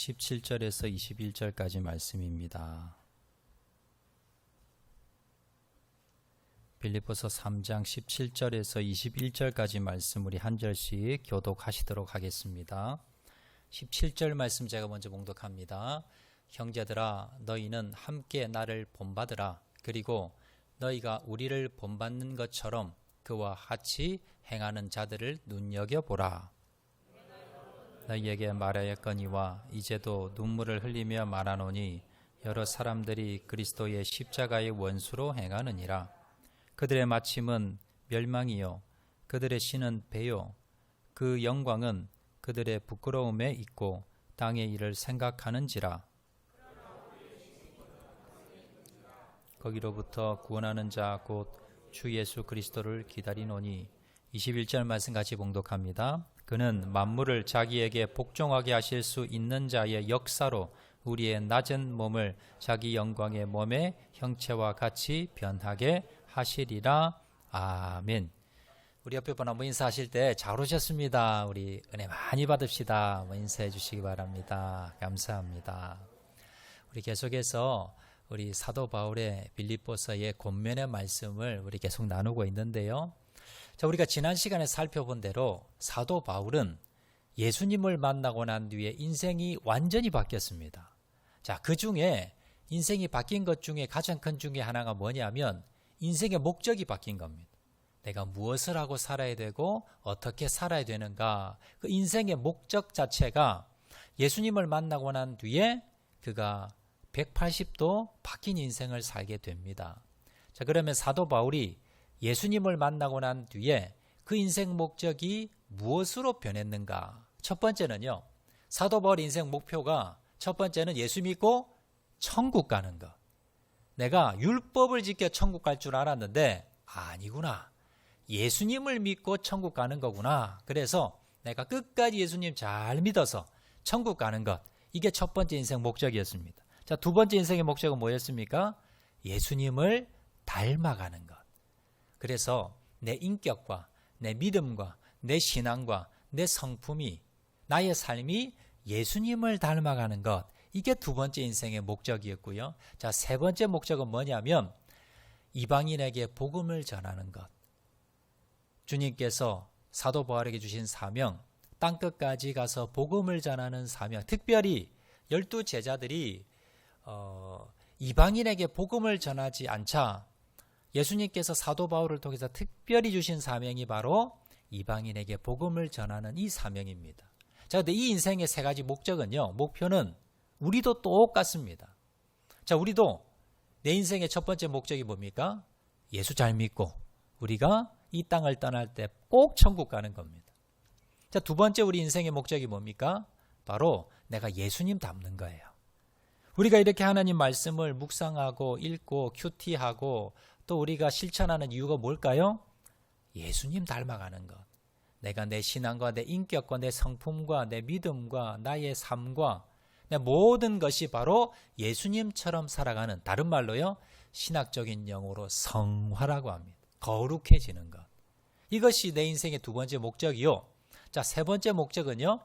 17절에서 21절까지 말씀입니다. 빌립보서 3장 17절에서 21절까지 말씀 우리 한 절씩 교독하시도록 하겠습니다. 17절 말씀 제가 먼저 봉독합니다. 형제들아 너희는 함께 나를 본받으라. 그리고 너희가 우리를 본받는 것처럼 그와 같이 행하는 자들을 눈여겨보라. 너희에게 말하였거니와 이제도 눈물을 흘리며 말하노니 여러 사람들이 그리스도의 십자가의 원수로 행하느니라. 그들의 마침은 멸망이요 그들의 신은 배요 그 영광은 그들의 부끄러움에 있고 땅의 일을 생각하는지라. 거기로부터 구원하는 자 곧 주 예수 그리스도를 기다리노니. 21절 말씀 같이 봉독합니다. 그는 만물을 자기에게 복종하게 하실 수 있는 자의 역사로 우리의 낮은 몸을 자기 영광의 몸의 형체와 같이 변하게 하시리라. 아멘. 우리 옆에 분 한번 인사하실 때 잘 오셨습니다. 우리 은혜 많이 받읍시다. 한번 인사해 주시기 바랍니다. 감사합니다. 우리 계속해서 우리 사도 바울의 빌립보서의 권면의 말씀을 우리 계속 나누고 있는데요. 자, 우리가 지난 시간에 살펴본 대로 사도 바울은 예수님을 만나고 난 뒤에 인생이 완전히 바뀌었습니다. 자, 그 중에 인생이 바뀐 것 중에 가장 큰 중에 하나가 뭐냐면 인생의 목적이 바뀐 겁니다. 내가 무엇을 하고 살아야 되고 어떻게 살아야 되는가. 그 인생의 목적 자체가 예수님을 만나고 난 뒤에 그가 180도 바뀐 인생을 살게 됩니다. 자, 그러면 사도 바울이 예수님을 만나고 난 뒤에 그 인생 목적이 무엇으로 변했는가? 첫 번째는요. 사도 바울 인생 목표가 첫 번째는 예수 믿고 천국 가는 것. 내가 율법을 지켜 천국 갈 줄 알았는데 아니구나. 예수님을 믿고 천국 가는 거구나. 그래서 내가 끝까지 예수님 잘 믿어서 천국 가는 것. 이게 첫 번째 인생 목적이었습니다. 자, 두 번째 인생의 목적은 뭐였습니까? 예수님을 닮아가는 것. 그래서 내 인격과 내 믿음과 내 신앙과 내 성품이 나의 삶이 예수님을 닮아가는 것. 이게 두 번째 인생의 목적이었고요. 자, 세 번째 목적은 뭐냐면 이방인에게 복음을 전하는 것. 주님께서 사도 바울에게 주신 사명, 땅끝까지 가서 복음을 전하는 사명. 특별히 12 제자들이 이방인에게 복음을 전하지 않자 예수님께서 사도 바울을 통해서 특별히 주신 사명이 바로 이방인에게 복음을 전하는 이 사명입니다. 자, 근데 이 인생의 세 가지 목적은요, 목표는 우리도 똑같습니다. 자, 우리도 내 인생의 첫 번째 목적이 뭡니까? 예수 잘 믿고 우리가 이 땅을 떠날 때 꼭 천국 가는 겁니다. 자, 두 번째 우리 인생의 목적이 뭡니까? 바로 내가 예수님 닮는 거예요. 우리가 이렇게 하나님 말씀을 묵상하고 읽고 큐티하고 또 우리가 실천하는 이유가 뭘까요? 예수님 닮아가는 것. 내가 내 신앙과 내 인격과 내 성품과 내 믿음과 나의 삶과 내 모든 것이 바로 예수님처럼 살아가는, 다른 말로요, 신학적인 용어로 성화라고 합니다. 거룩해지는 것. 이것이 내 인생의 두 번째 목적이요. 자, 세 번째 목적은요,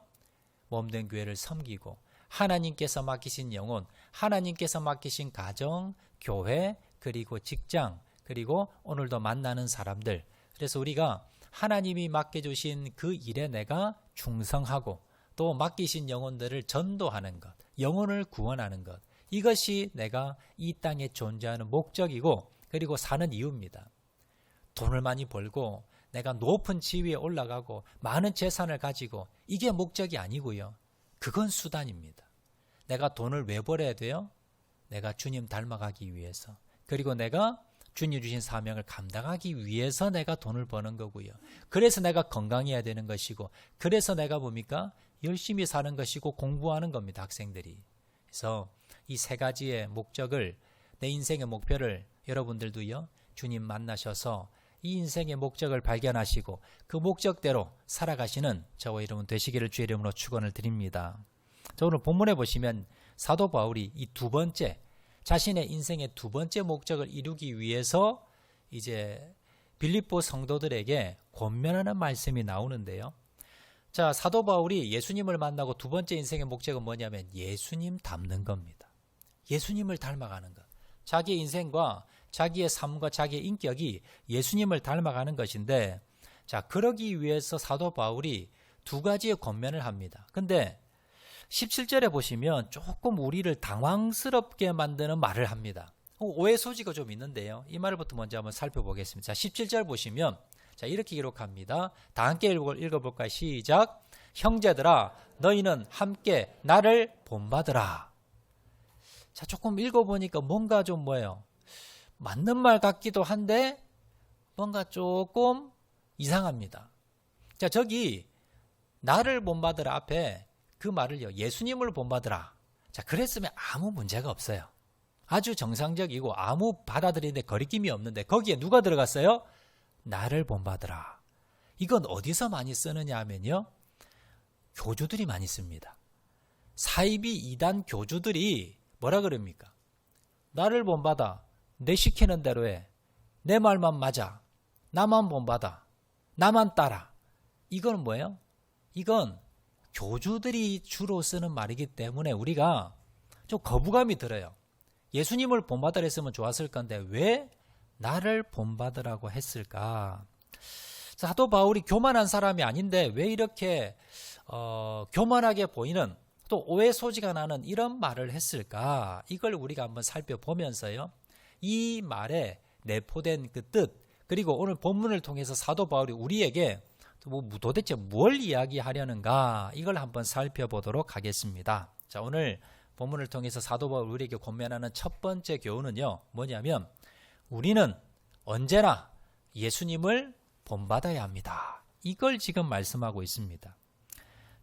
몸된 교회를 섬기고 하나님께서 맡기신 영혼, 하나님께서 맡기신 가정, 교회, 그리고 직장, 그리고 오늘도 만나는 사람들. 그래서 우리가 하나님이 맡겨주신 그 일에 내가 충성하고 또 맡기신 영혼들을 전도하는 것, 영혼을 구원하는 것. 이것이 내가 이 땅에 존재하는 목적이고 그리고 사는 이유입니다. 돈을 많이 벌고 내가 높은 지위에 올라가고 많은 재산을 가지고 이게 목적이 아니고요. 그건 수단입니다. 내가 돈을 왜 벌어야 돼요? 내가 주님 닮아가기 위해서. 그리고 내가 주님 주신 사명을 감당하기 위해서 내가 돈을 버는 거고요. 그래서 내가 건강해야 되는 것이고 그래서 내가 뭡니까? 열심히 사는 것이고 공부하는 겁니다. 학생들이. 그래서 이 세 가지의 목적을, 내 인생의 목표를 여러분들도요, 주님 만나셔서 이 인생의 목적을 발견하시고 그 목적대로 살아가시는 저와 여러분 되시기를 주의 이름으로 축원을 드립니다. 자, 오늘 본문에 보시면 사도 바울이 이 두 번째, 자신의 인생의 두 번째 목적을 이루기 위해서 이제 빌립보 성도들에게 권면하는 말씀이 나오는데요. 자, 사도 바울이 예수님을 만나고 두 번째 인생의 목적은 뭐냐면 예수님 닮는 겁니다. 예수님을 닮아가는 것. 자기의 인생과 자기의 삶과 자기의 인격이 예수님을 닮아가는 것인데, 자, 그러기 위해서 사도 바울이 두 가지의 권면을 합니다. 근데 17절에 보시면 조금 우리를 당황스럽게 만드는 말을 합니다. 오해 소지가 좀 있는데요. 이 말부터 먼저 한번 살펴보겠습니다. 자, 17절 보시면 자, 이렇게 기록합니다. 다 함께 읽어볼까요? 시작. 형제들아, 너희는 함께 나를 본받으라. 자, 조금 읽어보니까 뭔가 좀 뭐예요? 맞는 말 같기도 한데 뭔가 조금 이상합니다. 자, 저기 나를 본받으라 앞에 그 말을요, 예수님을 본받으라. 자, 그랬으면 아무 문제가 없어요. 아주 정상적이고 아무 받아들이는데 거리낌이 없는데 거기에 누가 들어갔어요? 나를 본받으라. 이건 어디서 많이 쓰느냐 하면요, 교주들이 많이 씁니다. 사이비 2단 교주들이 뭐라 그럽니까? 나를 본받아. 내 시키는 대로 해. 내 말만 맞아. 나만 본받아. 나만 따라. 이건 뭐예요? 이건 교주들이 주로 쓰는 말이기 때문에 우리가 좀 거부감이 들어요. 예수님을 본받으라 했으면 좋았을 건데 왜 나를 본받으라고 했을까? 사도 바울이 교만한 사람이 아닌데 왜 이렇게 교만하게 보이는, 또 오해 소지가 나는 이런 말을 했을까? 이걸 우리가 한번 살펴보면서요, 이 말에 내포된 그 뜻, 그리고 오늘 본문을 통해서 사도 바울이 우리에게 도대체 뭘 이야기하려는가, 이걸 한번 살펴보도록 하겠습니다. 자, 오늘 본문을 통해서 사도 바울 우리에게 권면하는 첫 번째 교훈은요, 뭐냐면 우리는 언제나 예수님을 본받아야 합니다. 이걸 지금 말씀하고 있습니다.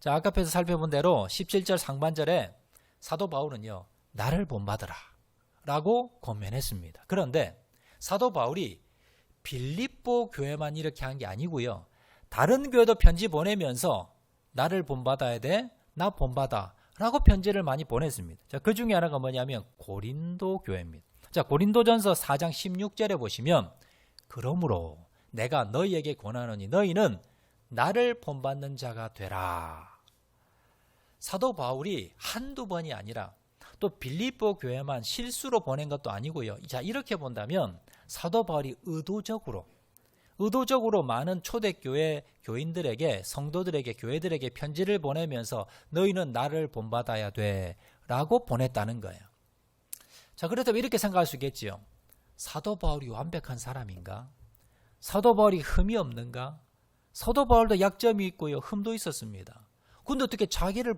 자, 아까 앞에서 살펴본 대로 17절 상반절에 사도 바울은요, 나를 본받으라 라고 권면했습니다. 그런데 사도 바울이 빌립보 교회만 이렇게 한 게 아니고요, 다른 교회도 편지 보내면서 나를 본받아야 돼, 나 본받아 라고 편지를 많이 보냈습니다. 자, 그 중에 하나가 뭐냐면 고린도 교회입니다. 자, 고린도전서 4장 16절에 보시면 그러므로 내가 너희에게 권하노니 너희는 나를 본받는 자가 되라. 사도 바울이 한두 번이 아니라 또 빌립보 교회만 실수로 보낸 것도 아니고요. 자, 이렇게 본다면 사도 바울이 의도적으로 많은 초대교회 교인들에게, 성도들에게, 교회들에게 편지를 보내면서 너희는 나를 본받아야 돼 라고 보냈다는 거예요. 자, 그렇다면 이렇게 생각할 수 있겠지요. 사도 바울이 완벽한 사람인가? 사도 바울이 흠이 없는가? 사도 바울도 약점이 있고요, 흠도 있었습니다. 근데 어떻게 자기를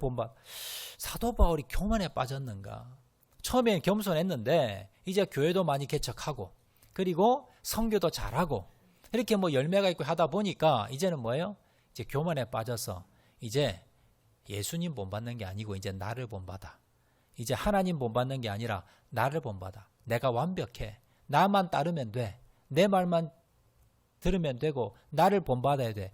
사도 바울이 교만에 빠졌는가? 처음엔 겸손했는데 이제 교회도 많이 개척하고 그리고 선교도 잘하고 이렇게 열매가 있고 하다 보니까 이제는 뭐예요? 이제 교만에 빠져서 이제 예수님 본받는 게 아니고 이제 나를 본받아. 이제 하나님 본받는 게 아니라 나를 본받아. 내가 완벽해. 나만 따르면 돼. 내 말만 들으면 되고 나를 본받아야 돼.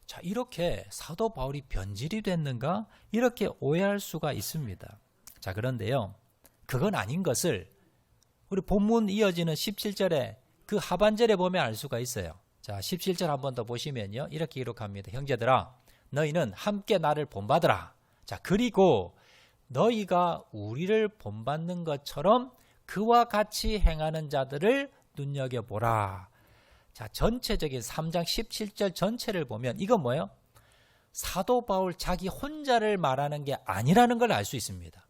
자, 이렇게 사도 바울이 변질이 됐는가? 이렇게 오해할 수가 있습니다. 자, 그런데요, 그건 아닌 것을 우리 본문 이어지는 17절에 그 하반절에 보면 알 수가 있어요. 자, 17절 한 번 더 보시면요, 이렇게 기록합니다. 형제들아, 너희는 함께 나를 본받으라. 자, 그리고 너희가 우리를 본받는 것처럼 그와 같이 행하는 자들을 눈여겨보라. 자, 전체적인 3장 17절 전체를 보면 이건 뭐예요? 사도 바울 자기 혼자를 말하는 게 아니라는 걸 알 수 있습니다.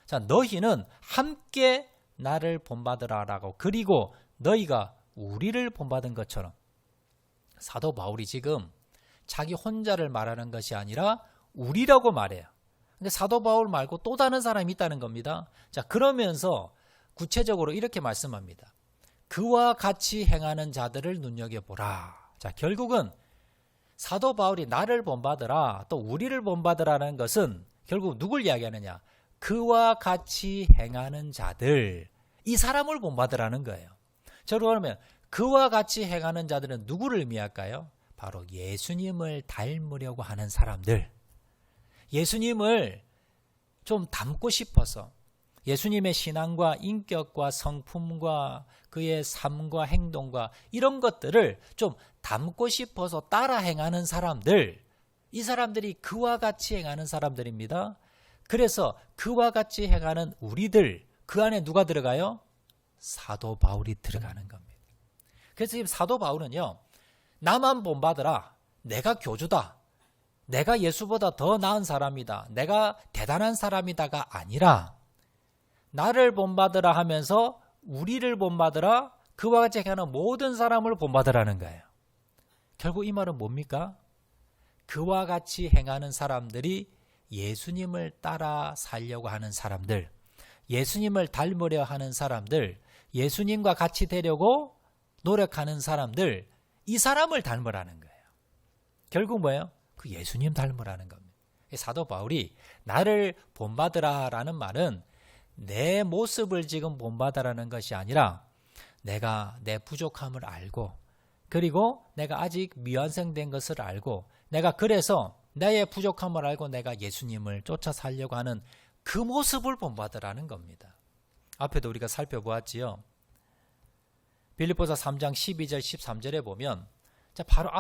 자, 너희는 함께 나를 본받으라라고, 그리고 너희가 우리를 본받은 것처럼, 사도 바울이 지금 자기 혼자를 말하는 것이 아니라 우리라고 말해요. 근데 사도 바울 말고 또 다른 사람이 있다는 겁니다. 자, 그러면서 구체적으로 이렇게 말씀합니다. 그와 같이 행하는 자들을 눈여겨보라. 자, 결국은 사도 바울이 나를 본받으라, 또 우리를 본받으라는 것은 결국 누굴 이야기하느냐? 그와 같이 행하는 자들, 이 사람을 본받으라는 거예요. 저로 그러면 그와 같이 행하는 자들은 누구를 의미할까요? 바로 예수님을 닮으려고 하는 사람들. 예수님을 좀 닮고 싶어서 예수님의 신앙과 인격과 성품과 그의 삶과 행동과 이런 것들을 좀 닮고 싶어서 따라 행하는 사람들, 이 사람들이 그와 같이 행하는 사람들입니다. 그래서 그와 같이 행하는 우리들, 그 안에 누가 들어가요? 사도 바울이 들어가는 겁니다. 그래서 지금 사도 바울은요, 나만 본받으라, 내가 교주다, 내가 예수보다 더 나은 사람이다, 내가 대단한 사람이다가 아니라 나를 본받으라 하면서 우리를 본받으라, 그와 같이 행하는 모든 사람을 본받으라는 거예요. 결국 이 말은 뭡니까? 그와 같이 행하는 사람들이 예수님을 따라 살려고 하는 사람들, 예수님을 닮으려 하는 사람들, 예수님과 같이 되려고 노력하는 사람들, 이 사람을 닮으라는 거예요. 결국 뭐예요? 그 예수님 닮으라는 겁니다. 사도 바울이 나를 본받으라라는 말은 내 모습을 지금 본받으라는 것이 아니라 내가 내 부족함을 알고, 그리고 내가 아직 미완성된 것을 알고, 내가 그래서 나의 부족함을 알고 내가 예수님을 쫓아 살려고 하는 그 모습을 본받으라는 겁니다. 앞에도 우리가 살펴보았지요. 빌립보서 3장 12절 13절에 보면 바로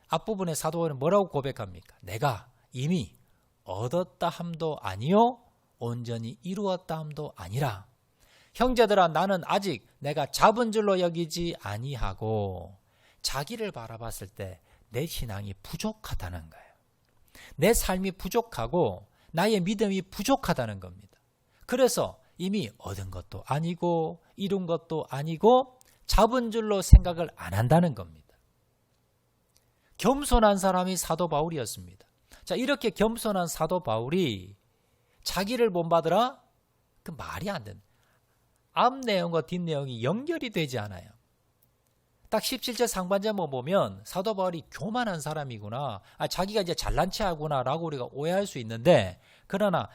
앞부분에 사도 바울은 뭐라고 고백합니까? 내가 이미 얻었다 함도 아니요 온전히 이루었다 함도 아니라 형제들아 나는 아직 내가 잡은 줄로 여기지 아니하고, 자기를 바라봤을 때 내 신앙이 부족하다는 거예요. 내 삶이 부족하고 나의 믿음이 부족하다는 겁니다. 그래서 이미 얻은 것도 아니고 이룬 것도 아니고 잡은 줄로 생각을 안 한다는 겁니다. 겸손한 사람이 사도 바울이었습니다. 자, 이렇게 겸손한 사도 바울이 자기를 본받으라? 그 말이 안 된다. 앞 내용과 뒷 내용이 연결이 되지 않아요. 딱 17절 상반절만 보면 사도 바울이 교만한 사람이구나, 자기가 이제 잘난 체하구나 라고 우리가 오해할 수 있는데, 그러나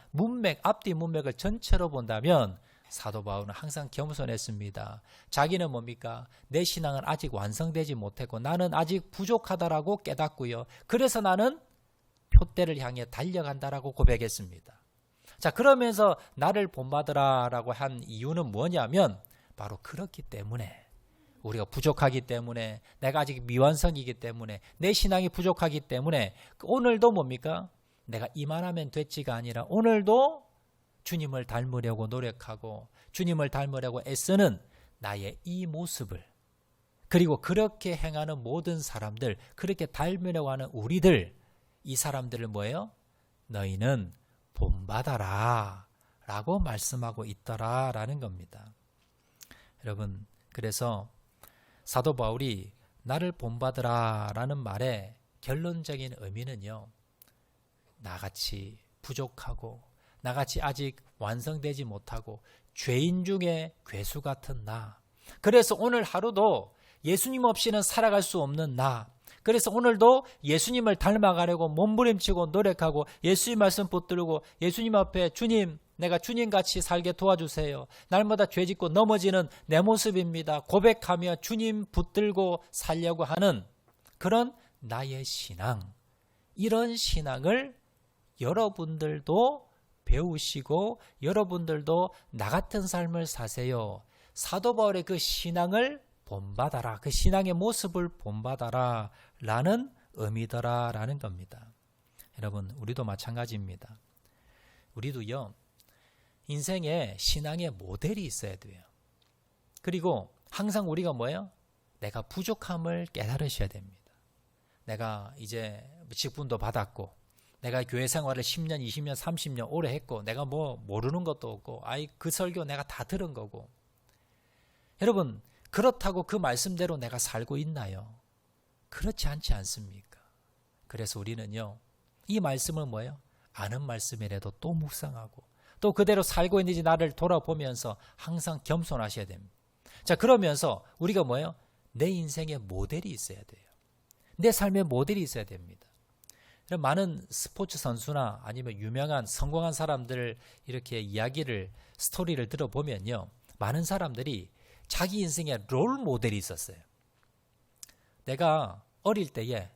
앞뒤 문맥을 전체로 본다면 사도 바울은 항상 겸손했습니다. 자기는 뭡니까? 내 신앙은 아직 완성되지 못했고 나는 아직 부족하다라고 깨닫고요. 그래서 나는 표대를 향해 달려간다라고 고백했습니다. 자, 그러면서 나를 본받으라라고 한 이유는 뭐냐면 바로 그렇기 때문에, 우리가 부족하기 때문에, 내가 아직 미완성이기 때문에, 내 신앙이 부족하기 때문에 오늘도 뭡니까? 내가 이만하면 됐지가 아니라 오늘도 주님을 닮으려고 노력하고 주님을 닮으려고 애쓰는 나의 이 모습을, 그리고 그렇게 행하는 모든 사람들, 그렇게 닮으려고 하는 우리들, 이 사람들을 뭐예요? 너희는 본받아라 라고 말씀하고 있더라라는 겁니다. 여러분, 그래서 사도 바울이 나를 본받으라 라는 말의 결론적인 의미는요, 나같이 부족하고 나같이 아직 완성되지 못하고 죄인 중에 괴수 같은 나, 그래서 오늘 하루도 예수님 없이는 살아갈 수 없는 나, 그래서 오늘도 예수님을 닮아가려고 몸부림치고 노력하고 예수님 말씀 붙들고 예수님 앞에 주님, 내가 주님같이 살게 도와주세요, 날마다 죄짓고 넘어지는 내 모습입니다 고백하며 주님 붙들고 살려고 하는 그런 나의 신앙, 이런 신앙을 여러분들도 배우시고 여러분들도 나 같은 삶을 사세요. 사도 바울의 그 신앙을 본받아라, 그 신앙의 모습을 본받아라 라는 의미더라라는 겁니다. 여러분, 우리도 마찬가지입니다. 우리도요, 인생에 신앙의 모델이 있어야 돼요. 그리고 항상 우리가 뭐예요? 내가 부족함을 깨달으셔야 됩니다. 내가 이제 직분도 받았고, 내가 교회 생활을 10년, 20년, 30년 오래 했고, 내가 뭐 모르는 것도 없고, 그 설교 내가 다 들은 거고. 여러분, 그렇다고 그 말씀대로 내가 살고 있나요? 그렇지 않지 않습니까? 그래서 우리는요, 이 말씀은 뭐예요? 아는 말씀이라도 또 묵상하고 또 그대로 살고 있는지 나를 돌아보면서 항상 겸손하셔야 됩니다. 자, 그러면서 우리가 뭐예요? 내 인생의 모델이 있어야 돼요. 내 삶의 모델이 있어야 됩니다. 많은 스포츠 선수나 아니면 유명한 성공한 사람들 이렇게 스토리를 들어보면요, 많은 사람들이 자기 인생에 롤 모델이 있었어요. 내가 어릴 때에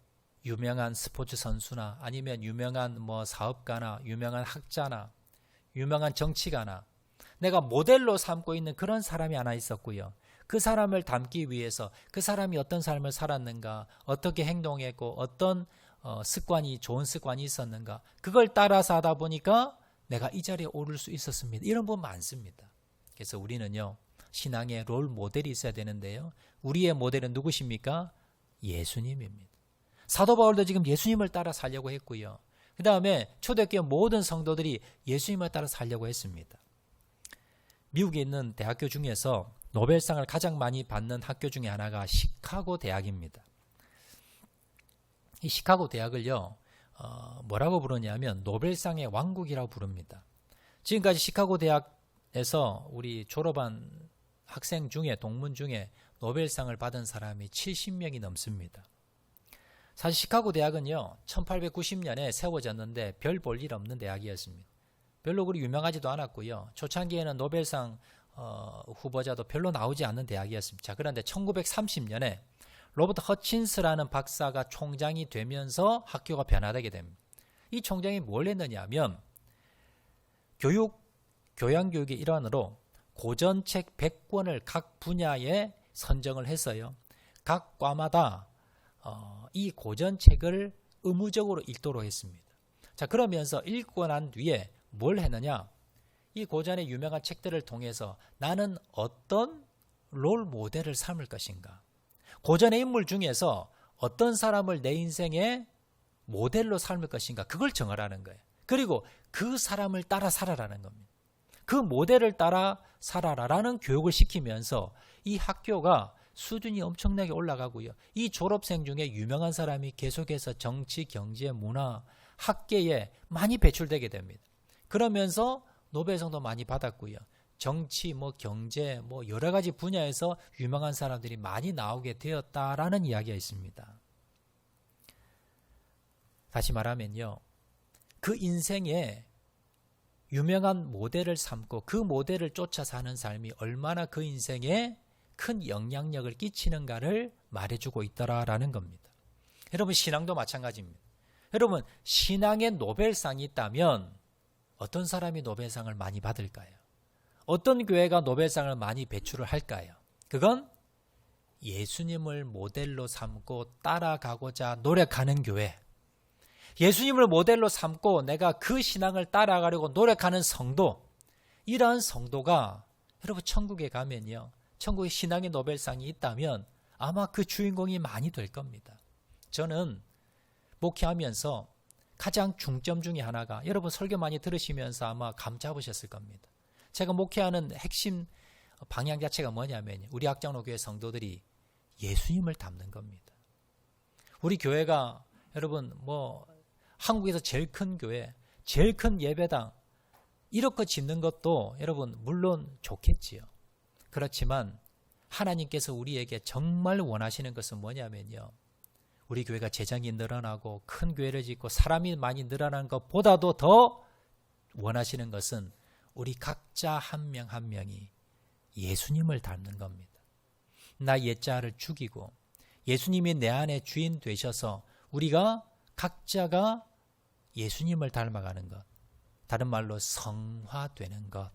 유명한 스포츠 선수나 아니면 유명한 사업가나 유명한 학자나 유명한 정치가나 내가 모델로 삼고 있는 그런 사람이 하나 있었고요. 그 사람을 닮기 위해서 그 사람이 어떤 삶을 살았는가, 어떻게 행동했고 어떤 좋은 습관이 있었는가? 그걸 따라서 하다 보니까 내가 이 자리에 오를 수 있었습니다. 이런 분 많습니다. 그래서 우리는요, 신앙의 롤 모델이 있어야 되는데요. 우리의 모델은 누구십니까? 예수님입니다. 사도 바울도 지금 예수님을 따라 살려고 했고요. 그 다음에 초대교회 모든 성도들이 예수님을 따라 살려고 했습니다. 미국에 있는 대학교 중에서 노벨상을 가장 많이 받는 학교 중에 하나가 시카고 대학입니다. 이 시카고 대학을요, 뭐라고 부르냐면 노벨상의 왕국이라고 부릅니다. 지금까지 시카고 대학에서 우리 졸업한 학생 중에, 동문 중에 노벨상을 받은 사람이 70명이 넘습니다. 사실 시카고 대학은요, 1890년에 세워졌는데 별 볼 일 없는 대학이었습니다. 별로 그리 유명하지도 않았고요. 초창기에는 노벨상 후보자도 별로 나오지 않는 대학이었습니다. 자, 그런데 1930년에 로버트 허친스라는 박사가 총장이 되면서 학교가 변화되게 됩니다. 이 총장이 뭘 했느냐 하면 교양교육의 일환으로 고전책 100권을 각 분야에 선정을 했어요. 각 과마다 이 고전책을 의무적으로 읽도록 했습니다. 자, 그러면서 읽고 난 뒤에 뭘 했느냐? 이 고전의 유명한 책들을 통해서 나는 어떤 롤 모델을 삼을 것인가? 고전의 인물 중에서 어떤 사람을 내 인생의 모델로 삼을 것인가? 그걸 정하라는 거예요. 그리고 그 사람을 따라 살아라는 겁니다. 그 모델을 따라 살아라라는 교육을 시키면서 이 학교가 수준이 엄청나게 올라가고요. 이 졸업생 중에 유명한 사람이 계속해서 정치, 경제, 문화, 학계에 많이 배출되게 됩니다. 그러면서 노벨상도 많이 받았고요. 정치, 경제, 여러 가지 분야에서 유명한 사람들이 많이 나오게 되었다라는 이야기가 있습니다. 다시 말하면요, 그 인생에 유명한 모델을 삼고 그 모델을 쫓아 사는 삶이 얼마나 그 인생에 큰 영향력을 끼치는가를 말해주고 있더라라는 겁니다. 여러분, 신앙도 마찬가지입니다. 여러분, 신앙에 노벨상이 있다면 어떤 사람이 노벨상을 많이 받을까요? 어떤 교회가 노벨상을 많이 배출을 할까요? 그건 예수님을 모델로 삼고 따라가고자 노력하는 교회, 예수님을 모델로 삼고 내가 그 신앙을 따라가려고 노력하는 성도, 이러한 성도가 여러분 천국에 가면요, 천국에 신앙의 노벨상이 있다면 아마 그 주인공이 많이 될 겁니다. 저는 목회하면서 가장 중점 중에 하나가, 여러분 설교 많이 들으시면서 아마 감 잡으셨을 겁니다. 제가 목회하는 핵심 방향 자체가 뭐냐면 우리 학장로교회 성도들이 예수님을 닮는 겁니다. 우리 교회가 여러분 한국에서 제일 큰 교회, 제일 큰 예배당 이렇게 짓는 것도 여러분 물론 좋겠지요. 그렇지만 하나님께서 우리에게 정말 원하시는 것은 뭐냐면요, 우리 교회가 재정이 늘어나고 큰 교회를 짓고 사람이 많이 늘어나는 것보다도 더 원하시는 것은 우리 각자 한 명 한 명이 예수님을 닮는 겁니다. 나 옛자를 죽이고 예수님이 내 안에 주인 되셔서 우리가 각자가 예수님을 닮아가는 것, 다른 말로 성화되는 것,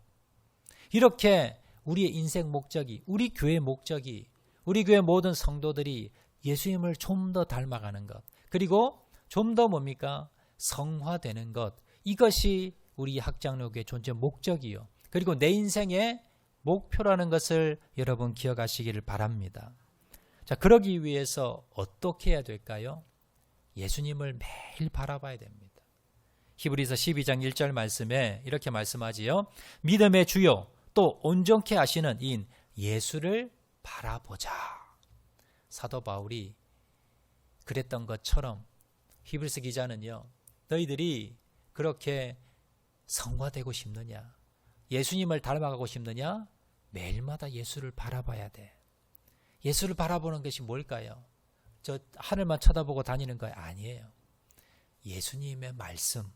이렇게 우리의 인생 목적이, 우리 교회의 목적이, 우리 교회 모든 성도들이 예수님을 좀 더 닮아가는 것, 그리고 좀 더 뭡니까? 성화되는 것, 이것이 우리 학장로교의 존재 목적이요, 그리고 내 인생의 목표라는 것을 여러분 기억하시기를 바랍니다. 자, 그러기 위해서 어떻게 해야 될까요? 예수님을 매일 바라봐야 됩니다. 히브리서 12장 1절 말씀에 이렇게 말씀하지요. 믿음의 주요 또 온전케 하시는 이인 예수를 바라보자. 사도 바울이 그랬던 것처럼 히브리서 기자는요, 너희들이 그렇게 성화되고 싶느냐, 예수님을 닮아가고 싶느냐, 매일마다 예수를 바라봐야 돼. 예수를 바라보는 것이 뭘까요? 저 하늘만 쳐다보고 다니는 거 아니에요. 예수님의 말씀,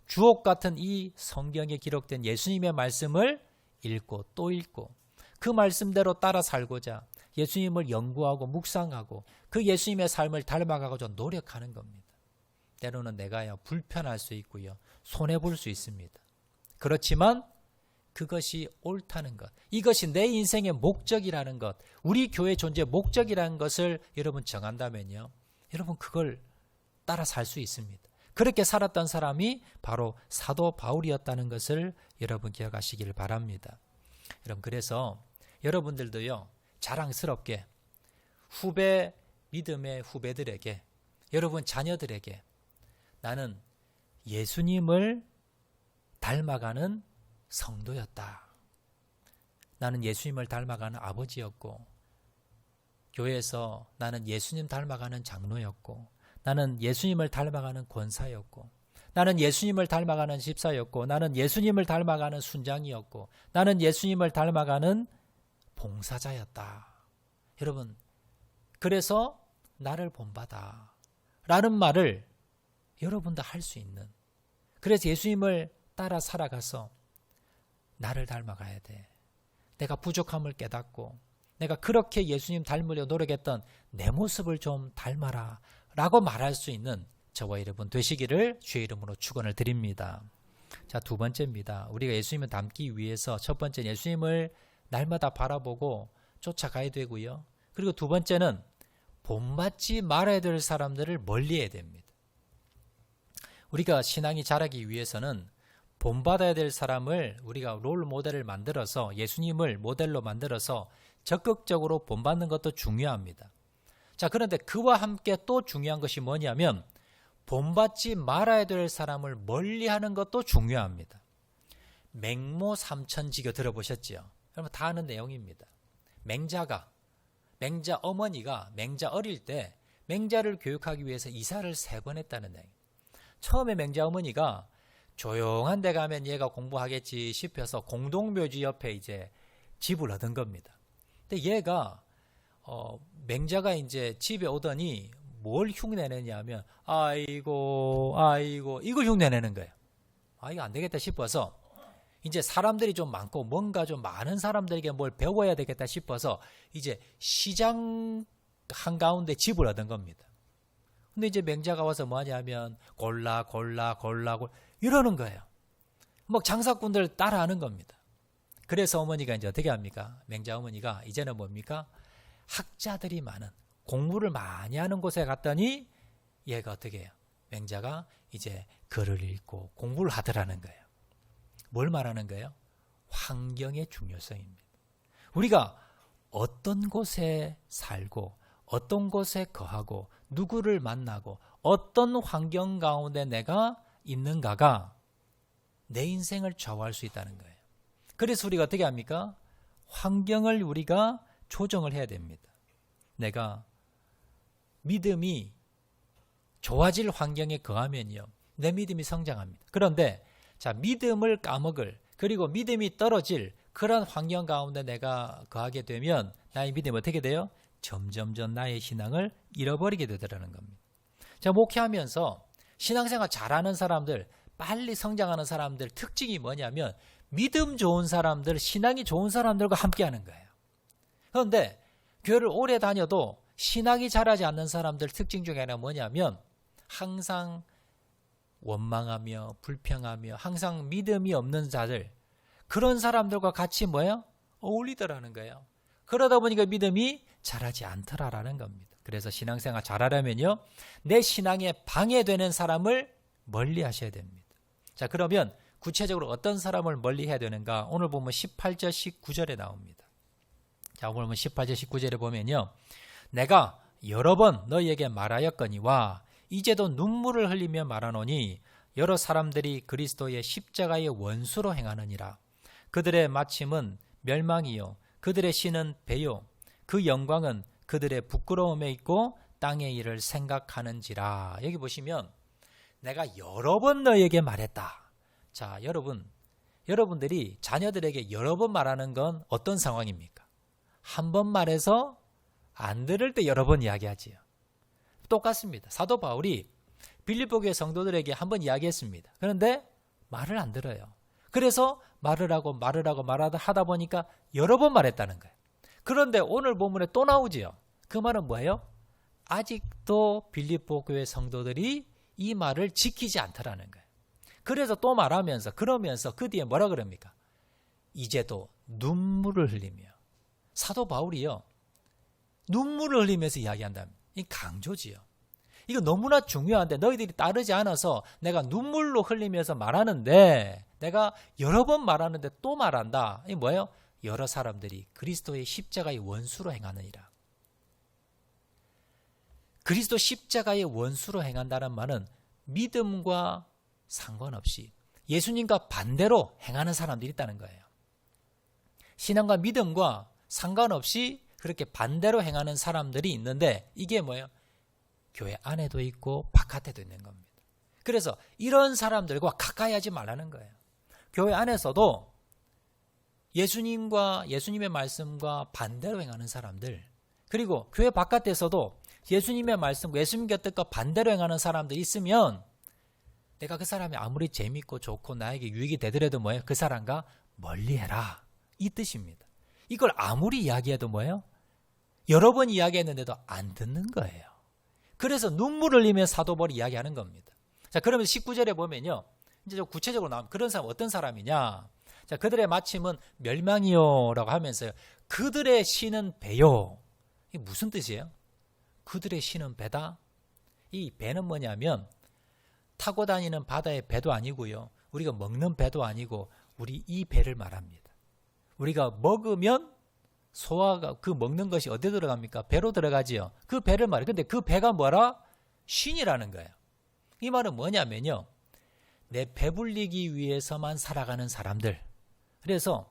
주옥 같은 이 성경에 기록된 예수님의 말씀을 읽고 또 읽고 그 말씀대로 따라 살고자 예수님을 연구하고 묵상하고 그 예수님의 삶을 닮아가고자 노력하는 겁니다. 때로는 내가요 불편할 수 있고요, 손해볼 수 있습니다. 그렇지만 그것이 옳다는 것, 이것이 내 인생의 목적이라는 것, 우리 교회 존재 목적이라는 것을 여러분 정한다면요, 여러분 그걸 따라 살 수 있습니다. 그렇게 살았던 사람이 바로 사도 바울이었다는 것을 여러분 기억하시길 바랍니다. 여러분, 그래서 여러분들도요, 자랑스럽게 믿음의 후배들에게, 여러분 자녀들에게 나는 예수님을 닮아가는 성도였다. 나는 예수님을 닮아가는 아버지였고, 교회에서 나는 예수님 닮아가는 장로였고, 나는 예수님을 닮아가는 권사였고, 나는 예수님을 닮아가는 집사였고, 나는 예수님을 닮아가는 순장이었고, 나는 예수님을 닮아가는 봉사자였다. 여러분, 그래서 나를 본받아 라는 말을 여러분도 할 수 있는, 그래서 예수님을 따라 살아가서 나를 닮아가야 돼. 내가 부족함을 깨닫고 내가 그렇게 예수님 닮으려 노력했던 내 모습을 좀 닮아라 라고 말할 수 있는 저와 여러분 되시기를 주의 이름으로 축원을 드립니다. 자, 두 번째입니다. 우리가 예수님을 닮기 위해서 첫 번째는 예수님을 날마다 바라보고 쫓아가야 되고요. 그리고 두 번째는 본받지 말아야 될 사람들을 멀리해야 됩니다. 우리가 신앙이 자라기 위해서는 본받아야 될 사람을 우리가 롤 모델을 만들어서, 예수님을 모델로 만들어서 적극적으로 본받는 것도 중요합니다. 자, 그런데 그와 함께 또 중요한 것이 뭐냐면 본받지 말아야 될 사람을 멀리하는 것도 중요합니다. 맹모 삼천지교 들어보셨죠? 여러분 다 아는 내용입니다. 맹자 어머니가 맹자 어릴 때 맹자를 교육하기 위해서 이사를 3번 했다는 내용. 처음에 맹자 어머니가 조용한 데 가면 얘가 공부하겠지 싶어서 공동묘지 옆에 이제 집을 얻은 겁니다. 근데 얘가 맹자가 이제 집에 오더니 뭘 흉내내냐면 아이고 이걸 흉내내는 거예요. 이거 안 되겠다 싶어서 이제 사람들이 좀 많고 뭔가 좀 많은 사람들에게 뭘 배워야 되겠다 싶어서 이제 시장 한가운데 집을 얻은 겁니다. 근데 이제 맹자가 와서 뭐 하냐면 골라 이러는 거예요. 막 장사꾼들 따라하는 겁니다. 그래서 어머니가 이제 어떻게 합니까? 맹자 어머니가 이제는 뭡니까? 학자들이 많은, 공부를 많이 하는 곳에 갔더니 얘가 어떻게 해요? 맹자가 이제 글을 읽고 공부를 하더라는 거예요. 뭘 말하는 거예요? 환경의 중요성입니다. 우리가 어떤 곳에 살고 어떤 곳에 거하고 누구를 만나고 어떤 환경 가운데 내가 있는가가 내 인생을 좌우할 수 있다는 거예요. 그래서 우리가 어떻게 합니까? 환경을 우리가 조정을 해야 됩니다. 내가 믿음이 좋아질 환경에 거하면요, 내 믿음이 성장합니다. 그런데 자, 믿음을 까먹을, 그리고 믿음이 떨어질 그런 환경 가운데 내가 거하게 되면 나의 믿음이 어떻게 돼요? 점점점 나의 신앙을 잃어버리게 되더라는 겁니다. 자, 목회하면서 신앙생활 잘하는 사람들, 빨리 성장하는 사람들 특징이 뭐냐면 믿음 좋은 사람들, 신앙이 좋은 사람들과 함께하는 거예요. 그런데 교회를 오래 다녀도 신앙이 자라지 않는 사람들 특징 중에 하나가 뭐냐면 항상 원망하며 불평하며 항상 믿음이 없는 자들, 그런 사람들과 같이 뭐예요? 어울리더라는 거예요. 그러다 보니까 믿음이 자라지 않더라라는 겁니다. 그래서 신앙생활 잘하려면요, 내 신앙에 방해되는 사람을 멀리 하셔야 됩니다. 자, 그러면 구체적으로 어떤 사람을 멀리 해야 되는가? 오늘 보면 18절 19절에 나옵니다. 자, 오늘 보면 18절 19절에 보면요, 내가 여러 번 너희에게 말하였거니와 이제도 눈물을 흘리며 말하노니 여러 사람들이 그리스도의 십자가의 원수로 행하느니라. 그들의 마침은 멸망이요 그들의 신은 배요 그 영광은 그들의 부끄러움에 있고 땅의 일을 생각하는지라. 여기 보시면 내가 여러 번 너희에게 말했다. 자, 여러분들이 자녀들에게 여러 번 말하는 건 어떤 상황입니까? 한 번 말해서 안 들을 때 여러 번 이야기하지요. 똑같습니다. 사도 바울이 빌립보 교회 성도들에게 한 번 이야기했습니다. 그런데 말을 안 들어요. 그래서 말을 하다 보니까 여러 번 말했다는 거예요. 그런데 오늘 본문에 또 나오지요. 그 말은 뭐예요? 아직도 빌립보 교회 성도들이 이 말을 지키지 않더라는 거예요. 그래서 또 말하면서 그러면서 그 뒤에 뭐라 그럽니까? 이제도 눈물을 흘리며. 사도 바울이요, 눈물을 흘리면서 이야기한답니다. 이 강조지요. 이거 너무나 중요한데 너희들이 따르지 않아서 내가 눈물로 흘리면서 말하는데 내가 여러 번 말하는데 또 말한다. 이게 뭐예요? 여러 사람들이 그리스도의 십자가의 원수로 행하느니라. 그리스도 십자가의 원수로 행한다는 말은 믿음과 상관없이 예수님과 반대로 행하는 사람들이 있다는 거예요. 신앙과 믿음과 상관없이 그렇게 반대로 행하는 사람들이 있는데 이게 뭐예요? 교회 안에도 있고 바깥에도 있는 겁니다. 그래서 이런 사람들과 가까이 하지 말라는 거예요. 교회 안에서도 예수님과 예수님의 말씀과 반대로 행하는 사람들, 그리고 교회 바깥에서도 예수님의 말씀과 예수님의 뜻과 반대로 행하는 사람들이 있으면 내가 그 사람이 아무리 재밌고 좋고 나에게 유익이 되더라도 뭐예요? 그 사람과 멀리해라. 이 뜻입니다. 이걸 아무리 이야기해도 뭐예요? 여러 번 이야기했는데도 안 듣는 거예요. 그래서 눈물을 흘리며 사도 바울이 이야기하는 겁니다. 자, 그러면 19절에 보면요. 이제 좀 구체적으로 나오면 그런 사람 어떤 사람이냐? 자, 그들의 마침은 멸망이요라고 하면서요. 그들의 신은 배요. 이게 무슨 뜻이에요? 그들의 신은 배다? 이 배는 뭐냐면 타고 다니는 바다의 배도 아니고요. 우리가 먹는 배도 아니고 우리 이 배를 말합니다. 우리가 먹으면 소화가 그 먹는 것이 어디에 들어갑니까? 배로 들어가지요. 그 배를 말해요. 근데 그 배가 뭐라? 신이라는 거예요. 이 말은 뭐냐면요. 내 배불리기 위해서만 살아가는 사람들. 그래서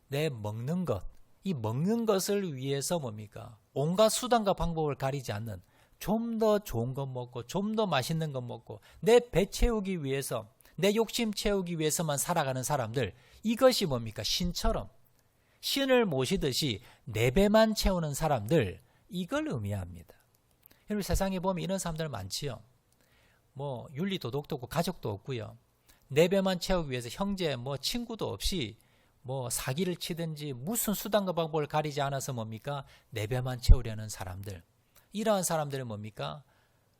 내 먹는 것, 이 먹는 것을 위해서 뭡니까? 온갖 수단과 방법을 가리지 않는 좀 더 좋은 것 먹고 좀 더 맛있는 것 먹고 내 배 채우기 위해서 내 욕심 채우기 위해서만 살아가는 사람들. 이것이 뭡니까? 신처럼 신을 모시듯이 내 배만 채우는 사람들, 이걸 의미합니다. 여러분 세상에 보면 이런 사람들 많지요. 뭐 윤리 도덕도 없고 가족도 없고요. 내 배만 채우기 위해서 형제 뭐 친구도 없이 뭐 사기를 치든지 무슨 수단과 방법을 가리지 않아서 뭡니까? 내 배만 채우려는 사람들. 이러한 사람들은 뭡니까?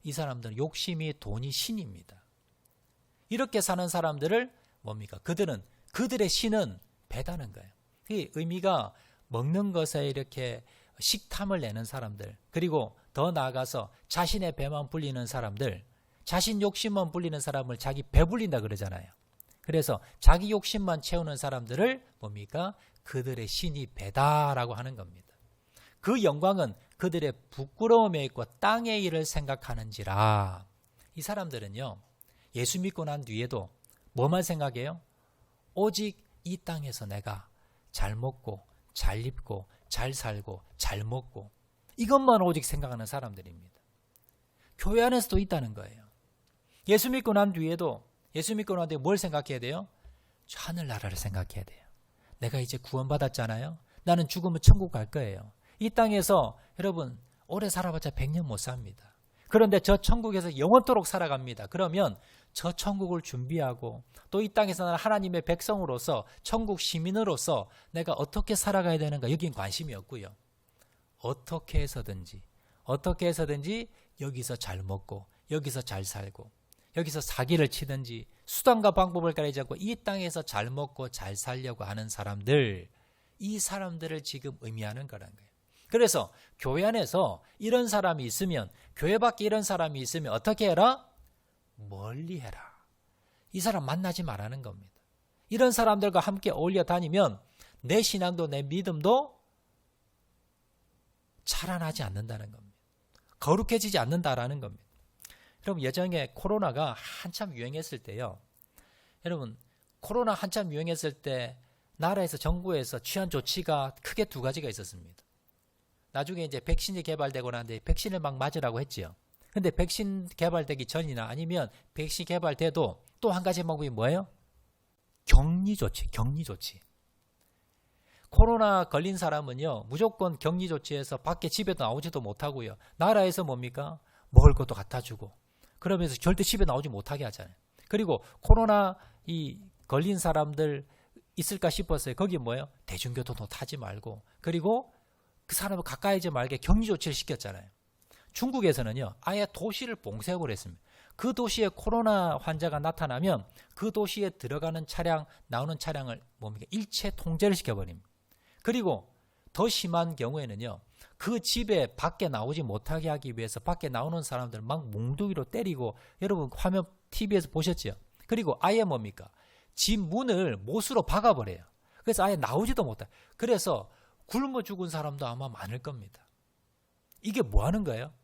이 사람들은 욕심이 돈이 신입니다. 이렇게 사는 사람들을 뭡니까? 그들의 신은 배다는 거예요. 이 의미가 먹는 것에 이렇게 식탐을 내는 사람들, 그리고 더 나아가서 자신의 배만 불리는 사람들, 자신 욕심만 불리는 사람을 자기 배 불린다 그러잖아요. 그래서 자기 욕심만 채우는 사람들을 뭡니까? 그들의 신이 배다라고 하는 겁니다. 그 영광은 그들의 부끄러움에 있고 땅의 일을 생각하는지라. 이 사람들은요. 예수 믿고 난 뒤에도 뭐만 생각해요? 오직 이 땅에서 내가 잘 먹고 잘 입고 잘 살고 잘 먹고 이것만 오직 생각하는 사람들입니다. 교회 안에서도 있다는 거예요. 예수 믿고 난 뒤에도 예수 믿고 난 뒤에 뭘 생각해야 돼요? 하늘나라를 생각해야 돼요. 내가 이제 구원받았잖아요. 나는 죽으면 천국 갈 거예요. 이 땅에서 여러분 오래 살아봤자 100년 못 삽니다. 그런데 저 천국에서 영원토록 살아갑니다. 그러면 저 천국을 준비하고 또 이 땅에서 나는 하나님의 백성으로서 천국 시민으로서 내가 어떻게 살아가야 되는가 여긴 관심이 없고요. 어떻게 해서든지 여기서 잘 먹고 여기서 잘 살고 여기서 사기를 치든지 수단과 방법을 가리지 않고 이 땅에서 잘 먹고 잘 살려고 하는 사람들, 이 사람들을 지금 의미하는 거라는 거예요. 그래서 교회 안에서 이런 사람이 있으면, 교회 밖에 이런 사람이 있으면 어떻게 해라? 멀리 해라. 이 사람 만나지 말라는 겁니다. 이런 사람들과 함께 어울려 다니면 내 신앙도 내 믿음도 자라나지 않는다는 겁니다. 거룩해지지 않는다라는 겁니다. 여러분 예전에 코로나가 한참 유행했을 때요. 여러분 코로나 한참 유행했을 때 나라에서 정부에서 취한 조치가 크게 두 가지가 있었습니다. 나중에 이제 백신이 개발되고 나는데 백신을 막 맞으라고 했지요. 근데 백신 개발되기 전이나 아니면 백신 개발돼도 또 한 가지 방법이 뭐예요? 격리 조치. 코로나 걸린 사람은요, 무조건 격리 조치에서 밖에 집에도 나오지도 못하고요. 나라에서 뭡니까? 먹을 것도 갖다 주고. 그러면서 절대 집에 나오지 못하게 하잖아요. 그리고 코로나 걸린 사람들 있을까 싶었어요. 거기 뭐예요? 대중교통도 타지 말고. 그리고 그 사람을 가까이 하지 말게 격리 조치를 시켰잖아요. 중국에서는요, 아예 도시를 봉쇄해버렸습니다. 그 도시에 코로나 환자가 나타나면 그 도시에 들어가는 차량, 나오는 차량을 뭡니까? 일체 통제를 시켜버립니다. 그리고 더 심한 경우에는요, 그 집에 밖에 나오지 못하게 하기 위해서 밖에 나오는 사람들 막 몽둥이로 때리고, 여러분 화면 TV에서 보셨죠? 그리고 아예 뭡니까? 집 문을 못으로 박아버려요. 그래서 아예 나오지도 못해. 그래서 굶어 죽은 사람도 아마 많을 겁니다. 이게 뭐 하는 거예요?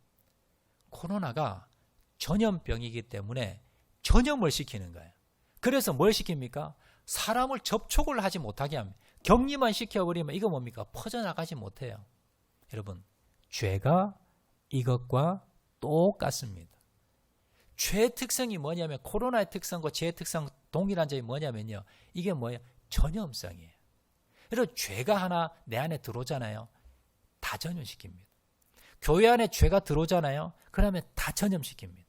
코로나가 전염병이기 때문에 전염을 시키는 거예요. 그래서 뭘 시킵니까? 사람을 접촉을 하지 못하게 합니다. 격리만 시켜버리면 이거 뭡니까? 퍼져나가지 못해요. 여러분, 죄가 이것과 똑같습니다. 죄의 특성이 뭐냐면, 코로나의 특성과 죄의 특성 동일한 점이 뭐냐면요, 이게 뭐예요? 전염성이에요. 여러분, 죄가 하나 내 안에 들어오잖아요. 다 전염시킵니다. 교회 안에 죄가 들어오잖아요. 그러면 다 전염시킵니다.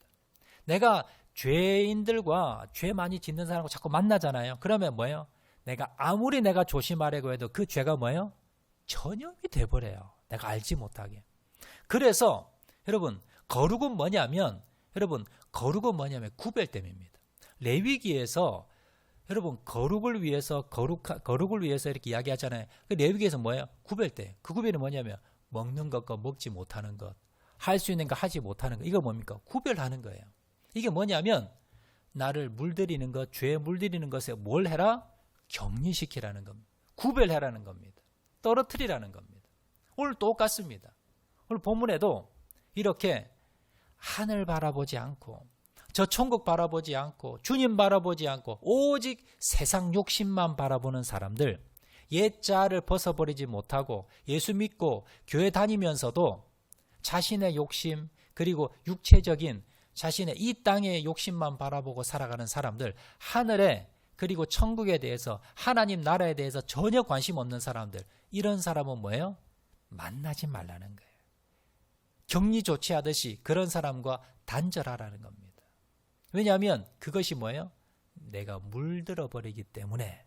내가 죄인들과 죄 많이 짓는 사람과 자꾸 만나잖아요. 그러면 뭐예요? 내가 조심하려고 해도 그 죄가 뭐예요? 전염이 돼버려요. 내가 알지 못하게. 그래서 여러분, 거룩은 뭐냐면 구별됨입니다. 레위기에서 여러분, 거룩을 위해서 이렇게 이야기하잖아요. 그 레위기에서 뭐예요? 구별됨. 그 구별이 뭐냐면 먹는 것과 먹지 못하는 것, 할 수 있는 거 하지 못하는 것, 이거 뭡니까? 구별하는 거예요. 이게 뭐냐면 나를 물들이는 것, 죄에 물들이는 것에 뭘 해라? 격리시키라는 겁니다. 구별해라는 겁니다. 떨어뜨리라는 겁니다. 오늘 똑같습니다. 오늘 본문에도 이렇게 하늘 바라보지 않고 저 천국 바라보지 않고 주님 바라보지 않고 오직 세상 욕심만 바라보는 사람들, 옛자를 벗어버리지 못하고 예수 믿고 교회 다니면서도 자신의 욕심, 그리고 육체적인 자신의 이 땅의 욕심만 바라보고 살아가는 사람들, 하늘에 그리고 천국에 대해서, 하나님 나라에 대해서 전혀 관심 없는 사람들, 이런 사람은 뭐예요? 만나지 말라는 거예요. 격리 조치하듯이 그런 사람과 단절하라는 겁니다. 왜냐하면 그것이 뭐예요? 내가 물들어 버리기 때문에.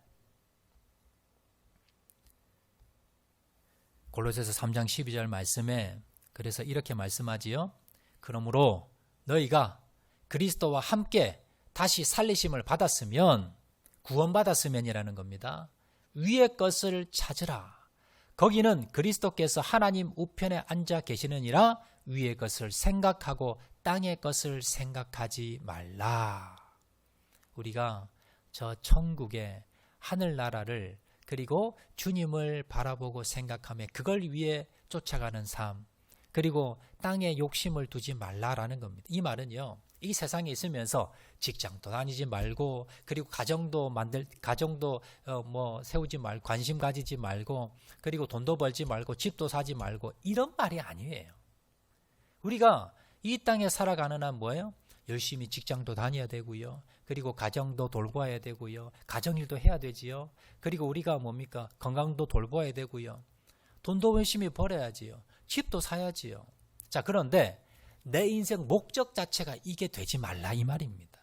골로새서 3장 12절 말씀에 그래서 이렇게 말씀하지요. 그러므로 너희가 그리스도와 함께 다시 살리심을 받았으면, 구원받았으면이라는 겁니다. 위의 것을 찾으라. 거기는 그리스도께서 하나님 우편에 앉아 계시느니라. 위의 것을 생각하고 땅의 것을 생각하지 말라. 우리가 저 천국의 하늘나라를, 그리고 주님을 바라보고 생각하며 그걸 위해 쫓아가는 삶, 그리고 땅에 욕심을 두지 말라라는 겁니다. 이 말은요, 이 세상에 있으면서 직장도 다니지 말고, 그리고 가정도 세우지 말고, 관심 가지지 말고, 그리고 돈도 벌지 말고, 집도 사지 말고, 이런 말이 아니에요. 우리가 이 땅에 살아가는 한 뭐예요? 열심히 직장도 다녀야 되고요. 그리고 가정도 돌봐야 되고요. 가정일도 해야 되지요. 그리고 우리가 뭡니까? 건강도 돌봐야 되고요. 돈도 열심히 벌어야지요. 집도 사야지요. 자, 그런데 내 인생 목적 자체가 이게 되지 말라 이 말입니다.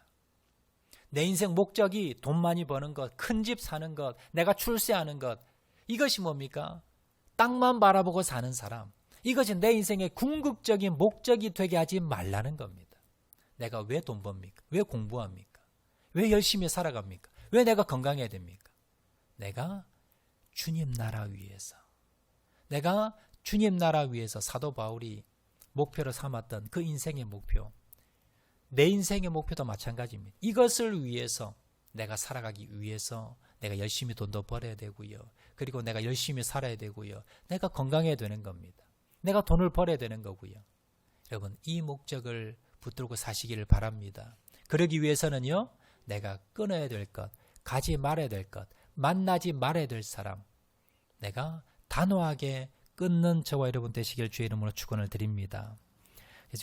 내 인생 목적이 돈 많이 버는 것, 큰 집 사는 것, 내가 출세하는 것, 이것이 뭡니까? 땅만 바라보고 사는 사람, 이것이 내 인생의 궁극적인 목적이 되게 하지 말라는 겁니다. 내가 왜 돈 법니까? 왜 공부합니까? 왜 열심히 살아갑니까? 왜 내가 건강해야 됩니까? 내가 주님 나라 위해서, 내가 주님 나라 위해서 사도 바울이 목표로 삼았던 그 인생의 목표, 내 인생의 목표도 마찬가지입니다. 이것을 위해서, 내가 살아가기 위해서 내가 열심히 돈도 벌어야 되고요. 그리고 내가 열심히 살아야 되고요. 내가 건강해야 되는 겁니다. 내가 돈을 벌어야 되는 거고요. 여러분, 이 목적을 붙들고 사시기를 바랍니다. 그러기 위해서는요, 내가 끊어야 될 것, 가지 말아야 될 것, 만나지 말아야 될 사람, 내가 단호하게 끊는 저와 여러분 되시길 주의 이름으로 축원을 드립니다.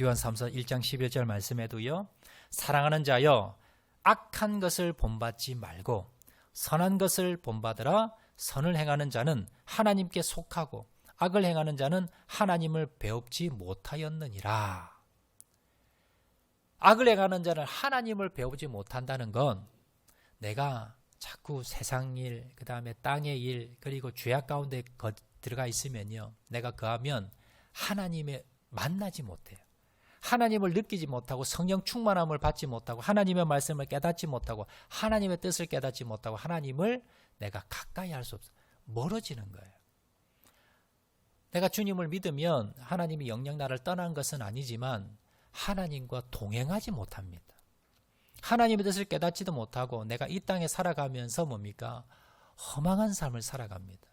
요한 3서 1장 11절 말씀에도요, 사랑하는 자여 악한 것을 본받지 말고 선한 것을 본받으라. 선을 행하는 자는 하나님께 속하고 악을 행하는 자는 하나님을 배웁지 못하였느니라. 악을 행하는 자는 하나님을 배우지 못한다는 건, 내가 자꾸 세상 일, 그 다음에 땅의 일, 그리고 죄악 가운데 들어가 있으면요, 내가 그하면 하나님을 만나지 못해요. 하나님을 느끼지 못하고 성령 충만함을 받지 못하고 하나님의 말씀을 깨닫지 못하고 하나님의 뜻을 깨닫지 못하고 하나님을 내가 가까이 할 수 없어. 멀어지는 거예요. 내가 주님을 믿으면 하나님이 영영 나를 떠난 것은 아니지만 하나님과 동행하지 못합니다. 하나님의 뜻을 깨닫지도 못하고 내가 이 땅에 살아가면서 뭡니까? 허망한 삶을 살아갑니다.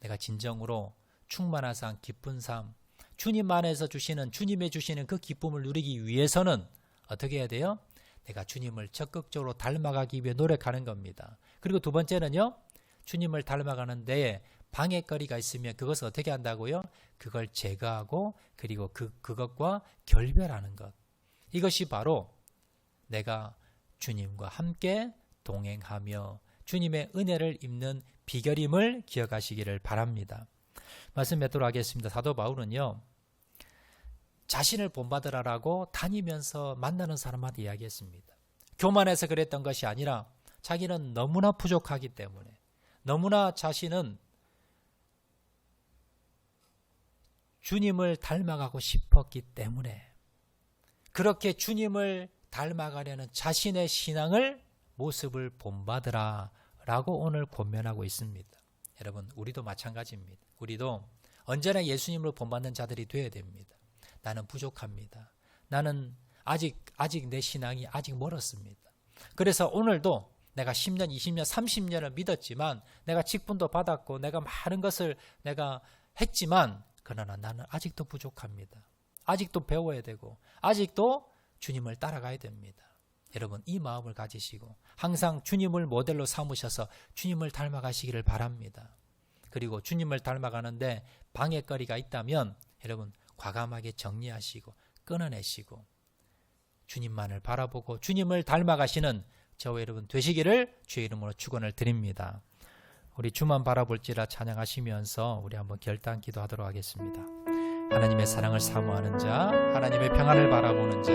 내가 진정으로 충만한 삶, 기쁜 삶, 주님 안에서 주님의 주시는 그 기쁨을 누리기 위해서는 어떻게 해야 돼요? 내가 주님을 적극적으로 닮아가기 위해 노력하는 겁니다. 그리고 두 번째는요, 주님을 닮아가는 데에 방해거리가 있으면 그것을 어떻게 한다고요? 그걸 제거하고 그리고 그것과 결별하는 것. 이것이 바로 내가 주님과 함께 동행하며 주님의 은혜를 입는 비결임을 기억하시기를 바랍니다. 말씀 맺도록 하겠습니다. 사도 바울은요, 자신을 본받으라라고 다니면서 만나는 사람한테 이야기했습니다. 교만해서 그랬던 것이 아니라 자기는 너무나 부족하기 때문에, 너무나 자신은 주님을 닮아가고 싶었기 때문에 그렇게 주님을 닮아가려는 자신의 신앙을 모습을 본받으라 라고 오늘 권면하고 있습니다. 여러분, 우리도 마찬가지입니다. 우리도 언제나 예수님을 본받는 자들이 되어야 됩니다. 나는 부족합니다. 나는 아직 내 신앙이 아직 멀었습니다. 그래서 오늘도 내가 10년, 20년, 30년을 믿었지만 내가 직분도 받았고 내가 많은 것을 내가 했지만 그러나 나는 아직도 부족합니다. 아직도 배워야 되고 아직도 주님을 따라가야 됩니다. 여러분, 이 마음을 가지시고 항상 주님을 모델로 삼으셔서 주님을 닮아가시기를 바랍니다. 그리고 주님을 닮아가는데 방해거리가 있다면 여러분 과감하게 정리하시고 끊어내시고 주님만을 바라보고 주님을 닮아가시는 저와 여러분 되시기를 주의 이름으로 축원을 드립니다. 우리 주만 바라볼지라 찬양하시면서 우리 한번 결단 기도하도록 하겠습니다. 하나님의 사랑을 사모하는 자, 하나님의 평안을 바라보는 자,